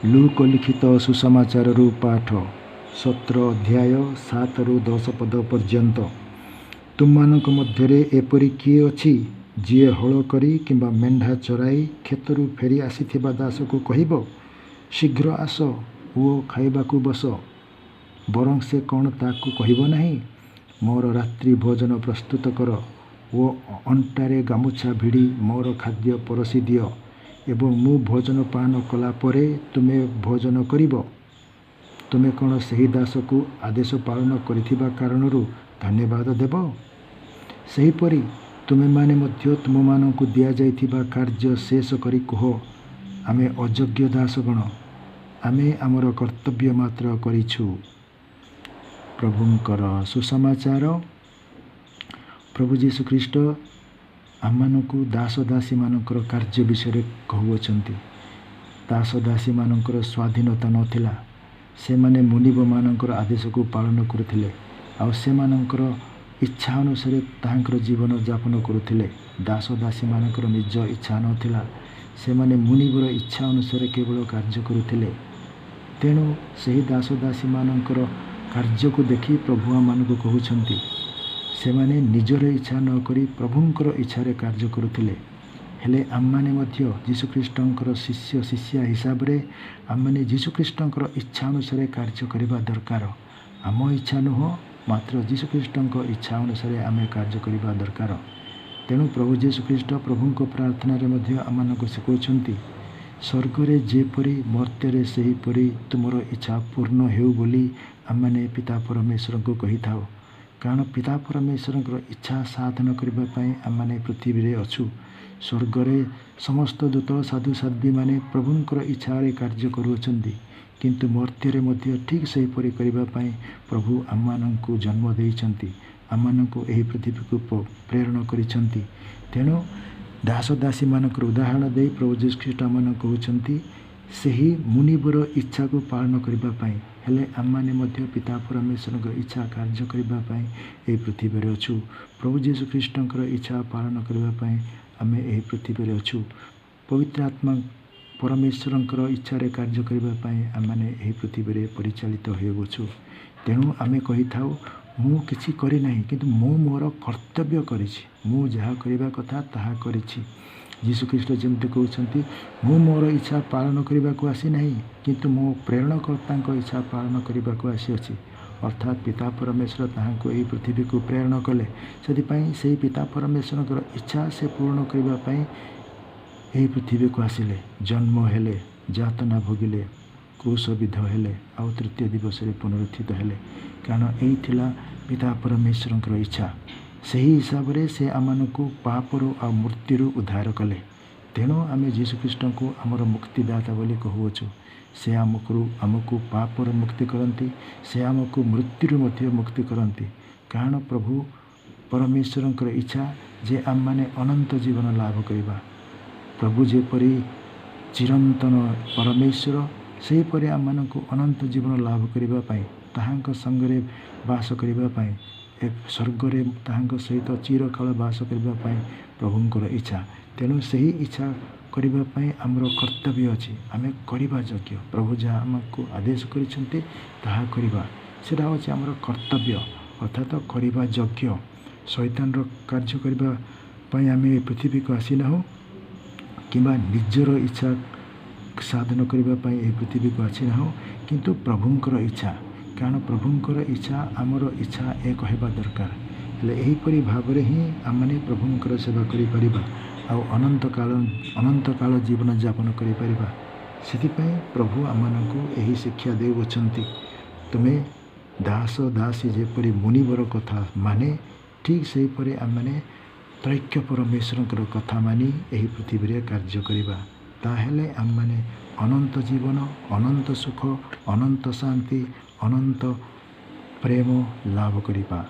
ଲୁକ ଲିଖିତ ସୁସମାଚାରରୁ ପାଠ 17 ଅଧ୍ୟାୟ 7ରୁ 10 ପଦ ପର୍ଯ୍ୟନ୍ତ। ତୁମମାନଙ୍କ ମଧ୍ୟରେ ଏପରି କିଏ ଅଛି ଯିଏ ହଳ କରି କିମ୍ବା ମେଣ୍ଢା ଚରାଇ କ୍ଷେତରୁ ଫେରି ଆସିଥିବା ଦାସକୁ କହିବ, ଶୀଘ୍ର ଆସ ଓ ଖାଇବାକୁ ବସ? ବରଂ ସେ କ'ଣ ତାକୁ କହିବ ନାହିଁ, ମୋର ରାତ୍ରି ଭୋଜନ ପ୍ରସ୍ତୁତ କର ଓ ଅଣ୍ଟାରେ ଗାମୁଛା ଭିଡ଼ି ମୋର ଖାଦ୍ୟ ପରଷି ଦିଅ ଏବଂ ମୁଁ ଭୋଜନ ପାନ କଲା ପରେ ତୁମେ ଭୋଜନ କରିବ? ତୁମେ କ'ଣ ସେହି ଦାସକୁ ଆଦେଶ ପାଳନ କରିଥିବା କାରଣରୁ ଧନ୍ୟବାଦ ଦେବ? ସେହିପରି ତୁମେମାନେ ମଧ୍ୟ ତୁମମାନଙ୍କୁ ଦିଆଯାଇଥିବା କାର୍ଯ୍ୟ ଶେଷ କରି କୁହ, ଆମେ ଅଯୋଗ୍ୟ ଦାସଗଣ, ଆମେ ଆମର କର୍ତ୍ତବ୍ୟ ମାତ୍ର କରିଛୁ। ପ୍ରଭୁଙ୍କର ସୁସମାଚାର। ପ୍ରଭୁ ଯୀଶୁଖ୍ରୀଷ୍ଟ ଆମମାନଙ୍କୁ ଦାସ ଦାସୀମାନଙ୍କର କାର୍ଯ୍ୟ ବିଷୟରେ କହୁଅଛନ୍ତି। ଦାସ ଦାସୀମାନଙ୍କର ସ୍ୱାଧୀନତା ନଥିଲା। ସେମାନେ ମୁନିବମାନଙ୍କର ଆଦେଶକୁ ପାଳନ କରୁଥିଲେ ଆଉ ସେମାନଙ୍କର ଇଚ୍ଛା ଅନୁସାରେ ତାହାଙ୍କର ଜୀବନ ଯାପନ କରୁଥିଲେ। ଦାସ ଦାସୀମାନଙ୍କର ନିଜ ଇଚ୍ଛା ନଥିଲା। ସେମାନେ ମୁନିବର ଇଚ୍ଛା ଅନୁସାରେ କେବଳ କାର୍ଯ୍ୟ କରୁଥିଲେ। ତେଣୁ ସେହି ଦାସ ଦାସୀମାନଙ୍କର କାର୍ଯ୍ୟକୁ ଦେଖି ପ୍ରଭୁ ଆମମାନଙ୍କୁ କହୁଛନ୍ତି, ସେମାନେ ନିଜର ଇଚ୍ଛା ନ କରି ପ୍ରଭୁଙ୍କର ଇଚ୍ଛାରେ କାର୍ଯ୍ୟ କରୁଥିଲେ। ହେଲେ ଆମମାନେ ମଧ୍ୟ ଯୀଶୁଖ୍ରୀଷ୍ଟଙ୍କର ଶିଷ୍ୟ ଶିଷ୍ୟା ହିସାବରେ ଆମମାନେ ଯୀଶୁଖ୍ରୀଷ୍ଟଙ୍କର ଇଚ୍ଛା ଅନୁସାରେ କାର୍ଯ୍ୟ କରିବା ଦରକାର। ଆମ ଇଚ୍ଛା ନୁହଁ, ମାତ୍ର ଯୀଶୁଖ୍ରୀଷ୍ଟଙ୍କ ଇଚ୍ଛା ଅନୁସାରେ ଆମେ କାର୍ଯ୍ୟ କରିବା ଦରକାର। ତେଣୁ ପ୍ରଭୁ ଯୀଶୁଖ୍ରୀଷ୍ଟ ପ୍ରଭୁଙ୍କ ପ୍ରାର୍ଥନାରେ ମଧ୍ୟ ଆମମାନଙ୍କୁ ଶିଖାଉଛନ୍ତି, ସ୍ୱର୍ଗରେ ଯେପରି ମର୍ତ୍ତ୍ୟରେ ସେହିପରି ତୁମର ଇଚ୍ଛା ପୂର୍ଣ୍ଣ ହେଉ ବୋଲି ଆମମାନେ ପିତା ପରମେଶ୍ୱରଙ୍କୁ କହିଥାଉ। କାରଣ ପିତା ପରମେଶ୍ୱରଙ୍କର ଇଚ୍ଛା ସାଧନ କରିବା ପାଇଁ ଆମମାନେ ପୃଥିବୀରେ ଅଛୁ। ସ୍ୱର୍ଗରେ ସମସ୍ତ ଦୂତ ସାଧୁସାଧ୍ୱୀମାନେ ପ୍ରଭୁଙ୍କର ଇଚ୍ଛାରେ କାର୍ଯ୍ୟ କରୁଅଛନ୍ତି, କିନ୍ତୁ ମର୍ତ୍ତ୍ୟରେ ମଧ୍ୟ ଠିକ୍ ସେହିପରି କରିବା ପାଇଁ ପ୍ରଭୁ ଆମମାନଙ୍କୁ ଜନ୍ମ ଦେଇଛନ୍ତି, ଆମମାନଙ୍କୁ ଏହି ପୃଥିବୀକୁ ପ୍ରେରଣ କରିଛନ୍ତି। ତେଣୁ ଦାସ ଦାସୀମାନଙ୍କର ଉଦାହରଣ ଦେଇ ପ୍ରଭୁ ଯୀଶୁଖ୍ରୀଷ୍ଟ ଆମମାନଙ୍କୁ କହୁଛନ୍ତି ସେହି ମୁନିବର ଇଚ୍ଛାକୁ ପାଳନ କରିବା ପାଇଁ। ହେଲେ ଆମମାନେ ମଧ୍ୟ ପିତା ପରମେଶ୍ୱରଙ୍କ ଇଚ୍ଛା କାର୍ଯ୍ୟ କରିବା ପାଇଁ ଏହି ପୃଥିବୀରେ ଅଛୁ। ପ୍ରଭୁ ଯୀଶୁଖ୍ରୀଷ୍ଟଙ୍କର ଇଚ୍ଛା ପାଳନ କରିବା ପାଇଁ ଆମେ ଏହି ପୃଥିବୀରେ ଅଛୁ। ପବିତ୍ର ଆତ୍ମା ପରମେଶ୍ୱରଙ୍କର ଇଚ୍ଛାରେ କାର୍ଯ୍ୟ କରିବା ପାଇଁ ଆମମାନେ ଏହି ପୃଥିବୀରେ ପରିଚାଳିତ ହେଉଅଛୁ। ତେଣୁ ଆମେ କହିଥାଉ, ମୁଁ କିଛି କରିନାହିଁ, କିନ୍ତୁ ମୁଁ ମୋର କର୍ତ୍ତବ୍ୟ କରିଛି। ମୁଁ ଯାହା କରିବା କଥା ତାହା କରିଛି। ଯୀଶୁଖ୍ରୀଷ୍ଟ ଯେମିତି କହୁଛନ୍ତି, ମୁଁ ମୋର ଇଚ୍ଛା ପାଳନ କରିବାକୁ ଆସିନାହିଁ, କିନ୍ତୁ ମୋ ପ୍ରେରଣକର୍ତ୍ତାଙ୍କ ଇଚ୍ଛା ପାଳନ କରିବାକୁ ଆସିଅଛି। ଅର୍ଥାତ୍ ପିତା ପରମେଶ୍ୱର ତାହାଙ୍କୁ ଏହି ପୃଥିବୀକୁ ପ୍ରେରଣ କଲେ। ସେଥିପାଇଁ ସେହି ପିତା ପରମେଶ୍ୱରଙ୍କର ଇଚ୍ଛା ସେ ପୂରଣ କରିବା ପାଇଁ ଏହି ପୃଥିବୀକୁ ଆସିଲେ, ଜନ୍ମ ହେଲେ, ଯାତନା ଭୋଗିଲେ, କ୍ରୁଶବିଦ୍ଧ ହେଲେ ଆଉ ତୃତୀୟ ଦିବସରେ ପୁନରୁତ୍ଥିତ ହେଲେ। କାରଣ ଏହି ଥିଲା ପିତା ପରମେଶ୍ୱରଙ୍କର ଇଚ୍ଛା। ସେହି ହିସାବରେ ସେ ଆମମାନଙ୍କୁ ପାପରୁ ଆଉ ମୃତ୍ୟୁରୁ ଉଦ୍ଧାର କଲେ। ତେଣୁ ଆମେ ଯୀଶୁଖ୍ରୀଷ୍ଟଙ୍କୁ ଆମର ମୁକ୍ତିଦାତା ବୋଲି କହୁଅଛୁ। ସେ ଆମକୁ ପାପରୁ ମୁକ୍ତି କରନ୍ତି, ସେ ଆମକୁ ମୃତ୍ୟୁରୁ ମଧ୍ୟ ମୁକ୍ତି କରନ୍ତି। କାରଣ ପ୍ରଭୁ ପରମେଶ୍ୱରଙ୍କର ଇଚ୍ଛା ଯେ ଆମମାନେ ଅନନ୍ତ ଜୀବନ ଲାଭ କରିବା। ପ୍ରଭୁ ଯେପରି ଚିରନ୍ତନ ପରମେଶ୍ୱର, ସେହିପରି ଆମମାନଙ୍କୁ ଅନନ୍ତ ଜୀବନ ଲାଭ କରିବା ପାଇଁ, ତାହାଙ୍କ ସଙ୍ଗରେ ବାସ କରିବା ପାଇଁ, ସ୍ୱର୍ଗରେ ତାହାଙ୍କ ସହିତ ଚିରକାଳ ବାସ କରିବା ପାଇଁ ପ୍ରଭୁଙ୍କର ଇଚ୍ଛା। ତେଣୁ ସେହି ଇଚ୍ଛା କରିବା ପାଇଁ ଆମର କର୍ତ୍ତବ୍ୟ ଅଛି। ଆମେ କରିବା ଯୋଗ୍ୟ। ପ୍ରଭୁ ଯାହା ଆମକୁ ଆଦେଶ କରିଛନ୍ତି ତାହା କରିବା, ସେଇଟା ହେଉଛି ଆମର କର୍ତ୍ତବ୍ୟ, ଅର୍ଥାତ୍ କରିବା ଯୋଗ୍ୟ। ଶୈତାନର କାର୍ଯ୍ୟ କରିବା ପାଇଁ ଆମେ ଏ ପୃଥିବୀକୁ ଆସିନାହୁଁ, କିମ୍ବା ନିଜର ଇଚ୍ଛା ସାଧନ କରିବା ପାଇଁ ଏହି ପୃଥିବୀକୁ ଆସିନାହୁଁ, କିନ୍ତୁ ପ୍ରଭୁଙ୍କର ଇଚ୍ଛା। କାରଣ ପ୍ରଭୁଙ୍କର ଇଚ୍ଛା ଆମର ଇଚ୍ଛା ଏକ ହେବା ଦରକାର। ହେଲେ ଏହିପରି ଭାବରେ ହିଁ ଆମମାନେ ପ୍ରଭୁଙ୍କର ସେବା କରିପାରିବା ଆଉ ଅନନ୍ତକାଳ ଜୀବନ ଯାପନ କରିପାରିବା। ସେଥିପାଇଁ ପ୍ରଭୁ ଆମମାନଙ୍କୁ ଏହି ଶିକ୍ଷା ଦେଉଅଛନ୍ତି, ତୁମେ ଦାସ ଦାସୀ ଯେପରି ମୁନିବର କଥା ମାନେ, ଠିକ୍ ସେହିପରି ଆମମାନେ ତ୍ରୈକ୍ୟ ପରମେଶ୍ୱରଙ୍କର କଥା ମାନି ଏହି ପୃଥିବୀରେ କାର୍ଯ୍ୟ କରିବା। ତାହେଲେ ଆମମାନେ ଅନନ୍ତ ଜୀବନ, ଅନନ୍ତ ସୁଖ, ଅନନ୍ତ ଶାନ୍ତି, ଅନନ୍ତ ପ୍ରେମ ଲାଭ କରିବା।